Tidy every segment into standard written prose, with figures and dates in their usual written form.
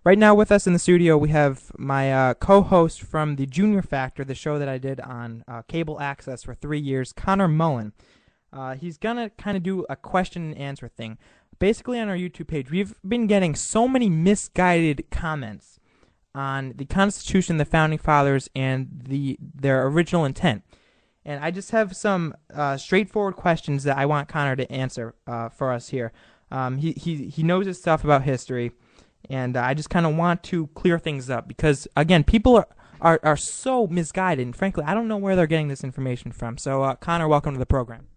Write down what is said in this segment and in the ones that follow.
Right now with us in the studio, we have my co-host from the Junior Factor, the show that I did on cable access for 3 years, Connor Mullin. He's going to kind of do a question and answer thing. Basically, on our YouTube page, we've been getting so many misguided comments on the Constitution, the Founding Fathers, and their original intent. And I just have some straightforward questions that I want Connor to answer for us here. He knows his stuff about history. And I just kind of want to clear things up because, again, people are so misguided. And frankly, I don't know where they're getting this information from. So, Connor, welcome to the program.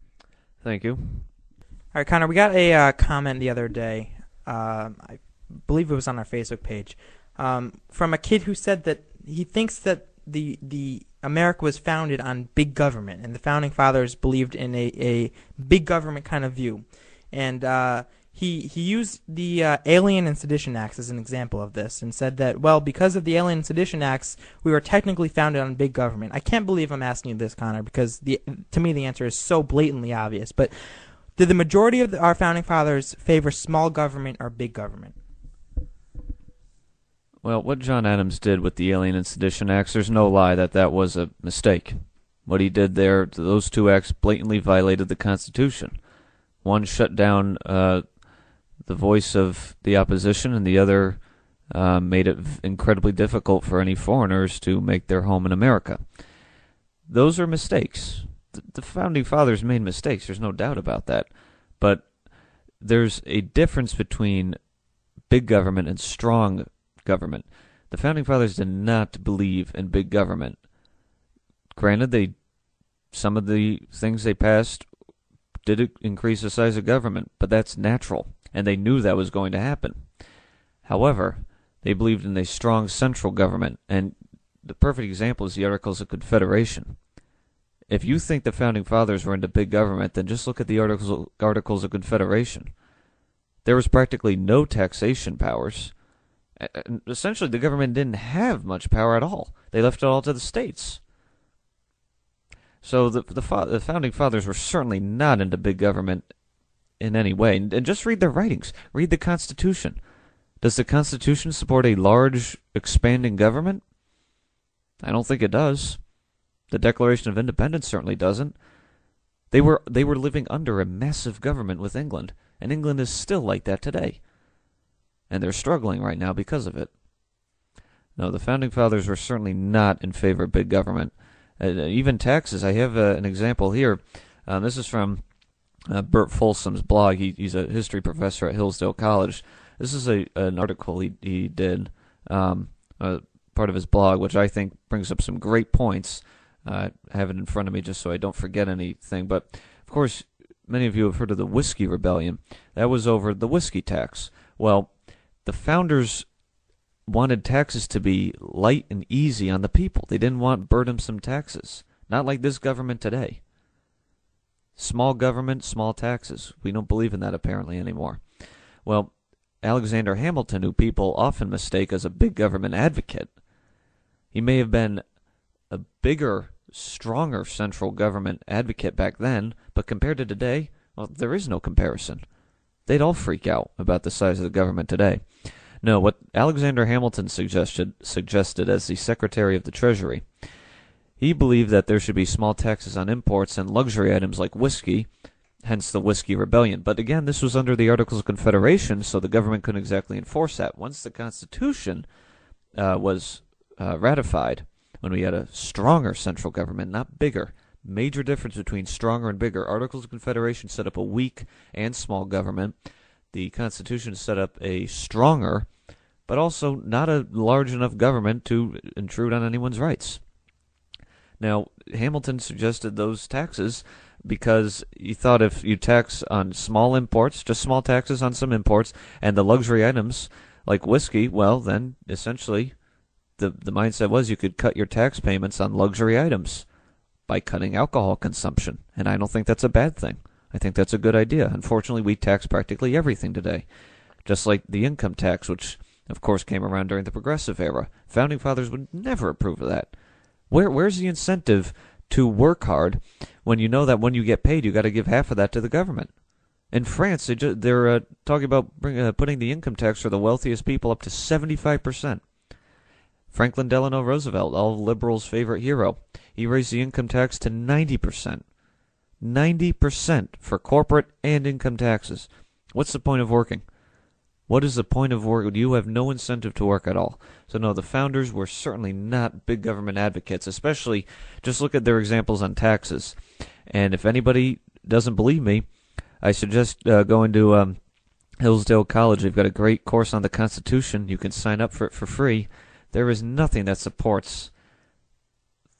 Thank you. All right, Connor, we got a comment the other day. I believe it was on our Facebook page from a kid who said that he thinks that the America was founded on big government, and the Founding Fathers believed in a big government kind of view. And He used the Alien and Sedition Acts as an example of this and said that, well, because of the Alien and Sedition Acts, we were technically founded on big government. I can't believe I'm asking you this, Connor, because to me the answer is so blatantly obvious. But did the majority of our Founding Fathers favor small government or big government? Well, what John Adams did with the Alien and Sedition Acts, there's no lie that was a mistake. What he did there, those two acts blatantly violated the Constitution. One shut down the voice of the opposition, and the other made it incredibly difficult for any foreigners to make their home in America. Those are mistakes. The Founding Fathers made mistakes, there's no doubt about that. But there's a difference between big government and strong government. The Founding Fathers did not believe in big government. Granted, some of the things they passed did increase the size of government, but that's natural. And they knew that was going to happen. However, they believed in a strong central government, and the perfect example is the Articles of Confederation. If you think the Founding Fathers were into big government, then just look at the Articles of Confederation. There was practically no taxation powers. Essentially, the government didn't have much power at all. They left it all to the states. So the Founding Fathers were certainly not into big government in any way. And just read their writings. Read the Constitution. Does the Constitution support a large, expanding government? I don't think it does. The Declaration of Independence certainly doesn't. They were living under a massive government with England, and England is still like that today. And they're struggling right now because of it. No, the Founding Fathers were certainly not in favor of big government. Even taxes. I have an example here. This is from Bert Folsom's blog. He's a history professor at Hillsdale College. This is an article he did, part of his blog, which I think brings up some great points. I have it in front of me just so I don't forget anything. But, of course, many of you have heard of the Whiskey Rebellion. That was over the whiskey tax. Well, the founders wanted taxes to be light and easy on the people. They didn't want burdensome taxes. Not like this government today. Small government, small taxes. We don't believe in that apparently anymore. Well, Alexander Hamilton, who people often mistake as a big government advocate, he may have been a bigger, stronger central government advocate back then, but compared to today, well, there is no comparison. They'd all freak out about the size of the government today. No, what Alexander Hamilton suggested as the Secretary of the Treasury, he believed that there should be small taxes on imports and luxury items like whiskey, hence the Whiskey Rebellion. But again, this was under the Articles of Confederation, so the government couldn't exactly enforce that. Once the Constitution was ratified, when we had a stronger central government, not bigger, major difference between stronger and bigger. Articles of Confederation set up a weak and small government. The Constitution set up a stronger, but also not a large enough government to intrude on anyone's rights. Now, Hamilton suggested those taxes because he thought if you tax on small imports, just small taxes on some imports, and the luxury items like whiskey, well, then essentially the mindset was you could cut your tax payments on luxury items by cutting alcohol consumption. And I don't think that's a bad thing. I think that's a good idea. Unfortunately, we tax practically everything today, just like the income tax, which, of course, came around during the Progressive era. Founding Fathers would never approve of that. Where's the incentive to work hard when you know that when you get paid, you got to give half of that to the government? In France, they're talking about putting the income tax for the wealthiest people up to 75%. Franklin Delano Roosevelt, all liberals' favorite hero, he raised the income tax to 90%. 90% for corporate and income taxes. What's the point of working? What is the point of work? You have no incentive to work at all. So no, the founders were certainly not big government advocates, especially just look at their examples on taxes. And if anybody doesn't believe me, I suggest going to Hillsdale College. They've got a great course on the Constitution. You can sign up for it for free. There is nothing that supports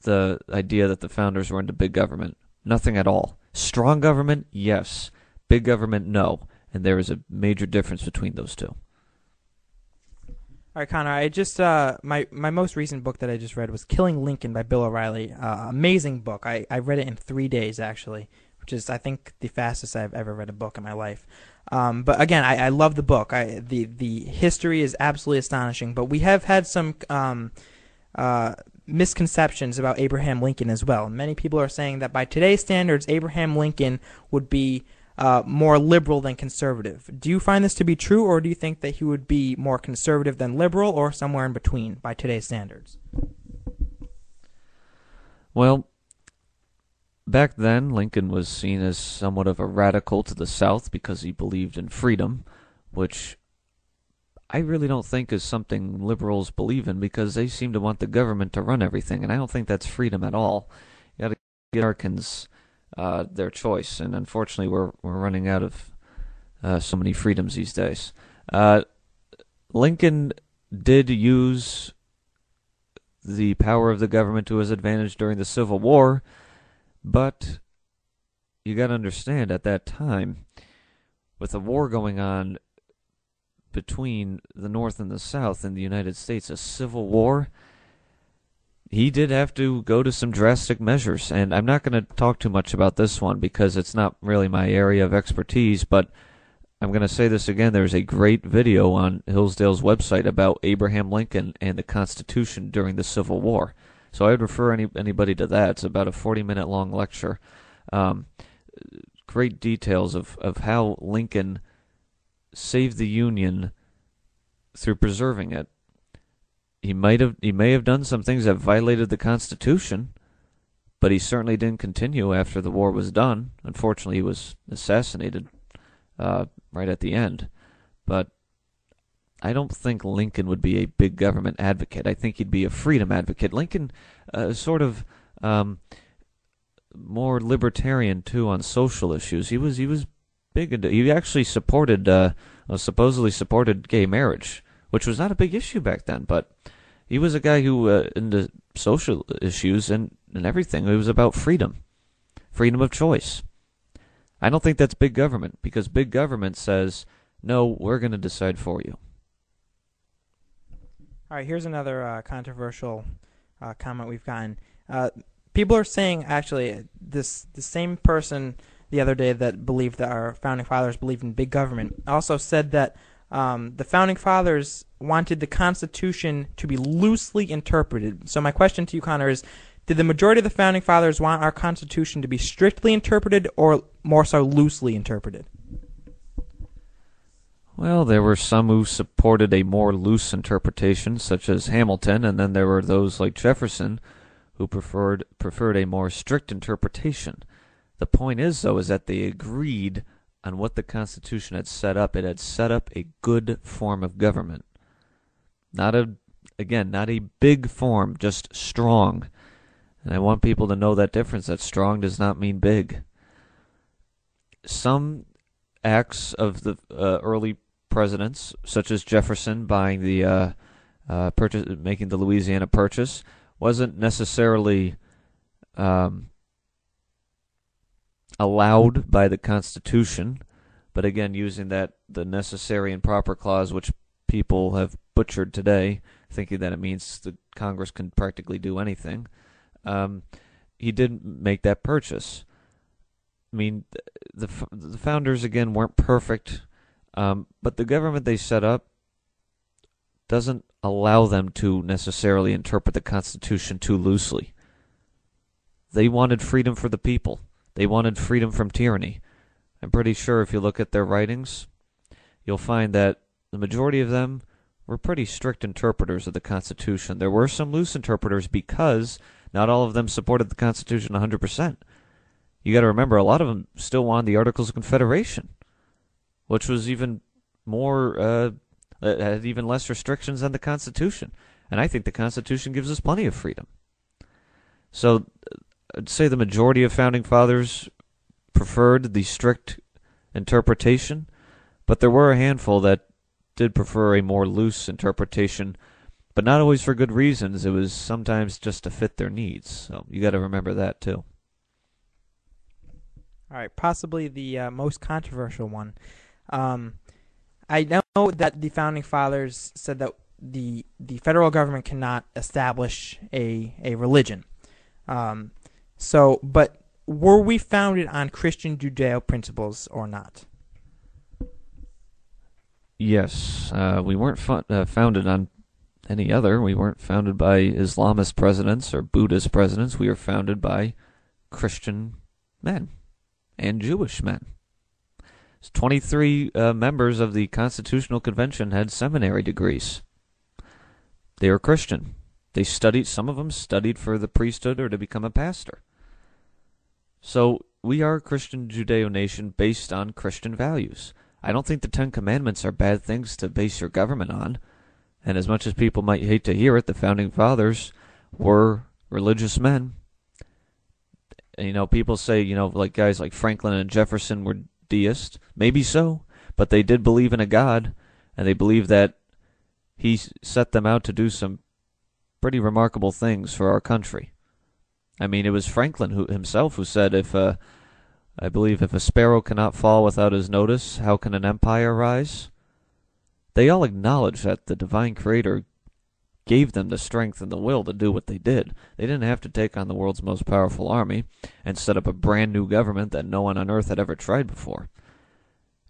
the idea that the founders were into big government. Nothing at all. Strong government, yes. Big government, no. And there is a major difference between those two. All right, Connor, I just my most recent book that I just read was Killing Lincoln by Bill O'Reilly. Amazing book. I read it in 3 days, actually, which is, I think, the fastest I've ever read a book in my life. But again, I love the book. The history is absolutely astonishing. But we have had some misconceptions about Abraham Lincoln as well. Many people are saying that by today's standards, Abraham Lincoln would be more liberal than conservative. Do you find this to be true, or do you think that he would be more conservative than liberal, or somewhere in between by today's standards? Well, back then, Lincoln was seen as somewhat of a radical to the South because he believed in freedom, which I really don't think is something liberals believe in, because they seem to want the government to run everything, and I don't think that's freedom at all. You got to give Americans their choice, and unfortunately we're running out of so many freedoms these days. Lincoln did use the power of the government to his advantage during the Civil War, but you got to understand, at that time, with a war going on between the North and the South in the United States, a civil war, he did have to go to some drastic measures. And I'm not going to talk too much about this one because it's not really my area of expertise, but I'm going to say this again. There's a great video on Hillsdale's website about Abraham Lincoln and the Constitution during the Civil War. So I would refer anybody to that. It's about a 40-minute long lecture. Great details of how Lincoln saved the Union through preserving it. He may have done some things that violated the Constitution, but he certainly didn't continue after the war was done. Unfortunately, he was assassinated right at the end. But I don't think Lincoln would be a big government advocate. I think he'd be a freedom advocate. Lincoln sort of more libertarian too on social issues. He was big into. He actually supposedly supported gay marriage, which was not a big issue back then. But he was a guy who into social issues and everything. It was about freedom of choice. I don't think that's big government, because big government says, no, we're going to decide for you. All right, here's another controversial comment we've gotten. People are saying, actually, the same person the other day that believed that our founding fathers believed in big government also said that the founding fathers wanted the Constitution to be loosely interpreted. So my question to you, Connor, is, did the majority of the founding fathers want our Constitution to be strictly interpreted or more so loosely interpreted? Well, there were some who supported a more loose interpretation, such as Hamilton, and then there were those like Jefferson who preferred a more strict interpretation. The point is, though, is that they agreed on what the Constitution had set up. It had set up a good form of government. Not a big form, just strong. And I want people to know that difference, that strong does not mean big. Some acts of the early presidents, such as Jefferson buying the making the Louisiana Purchase, wasn't necessarily allowed by the Constitution, but again, using the necessary and proper clause, which people have butchered today, thinking that it means the Congress can practically do anything. He didn't make that purchase. I mean, the founders, again, weren't perfect, but the government they set up doesn't allow them to necessarily interpret the Constitution too loosely. They wanted freedom for the people. They wanted freedom from tyranny. I'm pretty sure if you look at their writings, you'll find that the majority of them were pretty strict interpreters of the Constitution. There were some loose interpreters because not all of them supported the Constitution 100%. You got to remember, a lot of them still wanted the Articles of Confederation, which was even more, had even less restrictions than the Constitution. And I think the Constitution gives us plenty of freedom. So I'd say the majority of Founding Fathers preferred the strict interpretation, but there were a handful that did prefer a more loose interpretation, but not always for good reasons. It was sometimes just to fit their needs. So you got to remember that too. All right, possibly the most controversial one. I know that the Founding Fathers said that the federal government cannot establish a religion. But were we founded on Christian Judeo principles or not? Yes, we weren't founded on any other. We weren't founded by Islamist presidents or Buddhist presidents. We were founded by Christian men and Jewish men. 23 members of the Constitutional Convention had seminary degrees. They were Christian. They studied, some of them studied for the priesthood or to become a pastor. So we are a Christian Judeo nation based on Christian values. I don't think the Ten Commandments are bad things to base your government on. And as much as people might hate to hear it, the Founding Fathers were religious men. And, people say, like guys like Franklin and Jefferson were deists. Maybe so, but they did believe in a God, and they believed that he set them out to do some pretty remarkable things for our country. I mean, it was Franklin himself who said, I believe if a sparrow cannot fall without his notice, how can an empire rise? They all acknowledged that the divine creator gave them the strength and the will to do what they did. They didn't have to take on the world's most powerful army and set up a brand new government that no one on earth had ever tried before.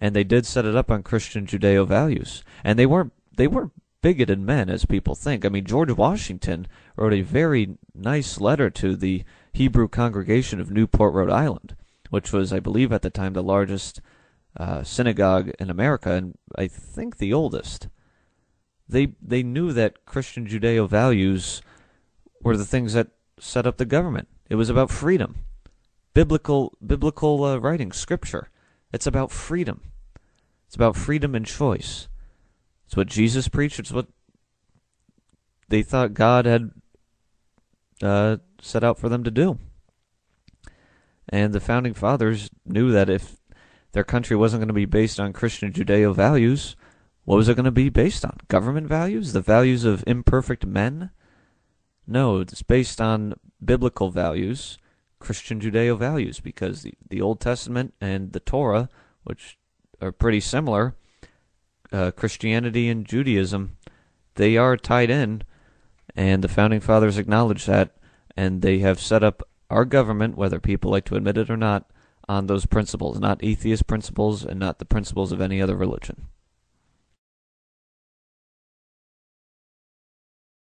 And they did set it up on Christian Judeo values. And they weren't bigoted men as people think. I mean, George Washington wrote a very nice letter to the Hebrew congregation of Newport, Rhode Island, which was, I believe, at the time the largest synagogue in America, and I think the oldest. They knew that Christian Judeo values were the things that set up the government. It was about freedom. Biblical writing, scripture. It's about freedom. It's about freedom and choice. It's what Jesus preached. It's what they thought God had set out for them to do. And the Founding Fathers knew that if their country wasn't going to be based on Christian Judeo values, what was it going to be based on? Government values? The values of imperfect men? No, it's based on biblical values, Christian Judeo values, because the Old Testament and the Torah, which are pretty similar, Christianity and Judaism, they are tied in, and the Founding Fathers acknowledged that, and they have set up our government, whether people like to admit it or not, on those principles, not atheist principles and not the principles of any other religion.